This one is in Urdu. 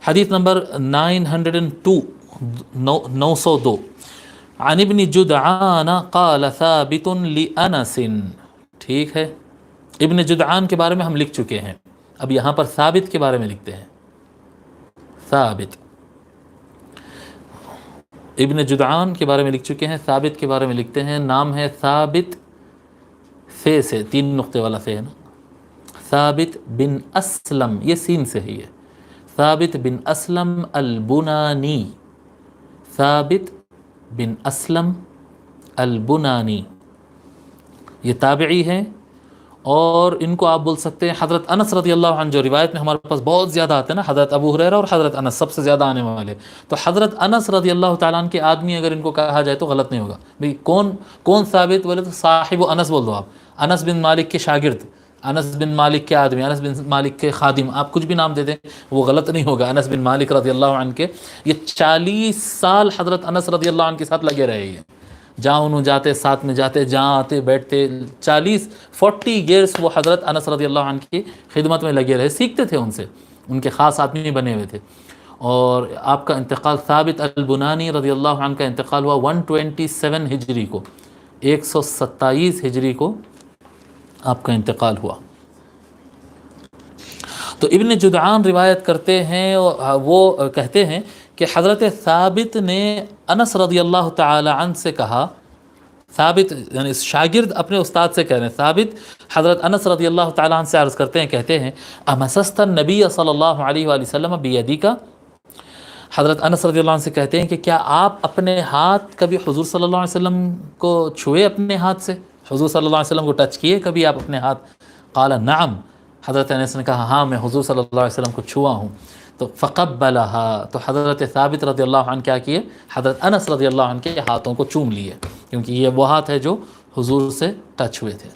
حدیث نمبر 902 902 عن ابن جدعان قال ثابت لأنس. ٹھیک ہے، ابن جدعان کے بارے میں ہم لکھ چکے ہیں، اب یہاں پر ثابت کے بارے میں لکھتے ہیں. ثابت ابن جدعان کے بارے میں لکھ چکے ہیں، ثابت کے بارے میں لکھتے ہیں. نام ہے ثابت، فے سے 3 نقطے والا فے ہے نا. ثابت بن اسلم، یہ سین سے ہی ہے. ثابت بن اسلم البنانی، ثابت بن اسلم البنانی، یہ تابعی ہیں. اور ان کو آپ بول سکتے ہیں حضرت انس رضی اللہ عنہ، جو روایت میں ہمارے پاس بہت زیادہ آتے ہیں نا، حضرت ابو ہریرہ اور حضرت انس سب سے زیادہ آنے والے. تو حضرت انس رضی اللہ تعالیٰ عنہ کے آدمی اگر ان کو کہا جائے تو غلط نہیں ہوگا. بھئی کون ثابت بولے تو صاحب انس بول دو آپ، انس بن مالک کے شاگرد، انس بن مالک کے آدمی، انس بن مالک کے خادم، آپ کچھ بھی نام دے دیں وہ غلط نہیں ہوگا. انس بن مالک رضی اللہ عنہ کے یہ 40 سال حضرت انس رضی اللہ عنہ کے ساتھ لگے رہے ہیں. جہاں انہوں جاتے ساتھ میں جاتے، جہاں آتے بیٹھتے، 40 ایئرس وہ حضرت انس رضی اللہ عنہ کی خدمت میں لگے رہے، سیکھتے تھے ان سے، ان کے خاص آدمی بنے ہوئے تھے. اور آپ کا انتقال ثابت البنانی رضی اللہ عنہ کا انتقال ہوا 127 ہجری کو، 127 ہجری کو آپ کا انتقال ہوا. تو ابن جدعان روایت کرتے ہیں، وہ کہتے ہیں کہ حضرت ثابت نے انس رضی اللہ تعالی عنہ سے کہا، ثابت یعنی شاگرد اپنے استاد سے کہہ رہے ہیں، ثابت حضرت انس رضی اللہ تعالی عنہ سے عرض کرتے ہیں، کہتے ہیں امسست النبی صلی اللہ علیہ وآلہ وسلم بیدیک. حضرت انس رضی اللہ عنہ سے کہتے ہیں کہ کیا آپ اپنے ہاتھ کبھی حضور صلی اللہ علیہ وسلم کو چھوئے اپنے ہاتھ سے، حضور صلی اللہ علیہ وسلم کو ٹچ کیے کبھی آپ اپنے ہاتھ؟ قال نعم، حضرت انس نے کہا ہاں میں حضور صلی اللہ علیہ وسلم کو چھوا ہوں. تو فقبلها، تو حضرت ثابت رضی اللہ عنہ کیا کیے، حضرت انس رضی اللہ عنہ کے ہاتھوں کو چوم لیے، کیونکہ یہ وہ ہاتھ ہے جو حضور سے ٹچ ہوئے تھے.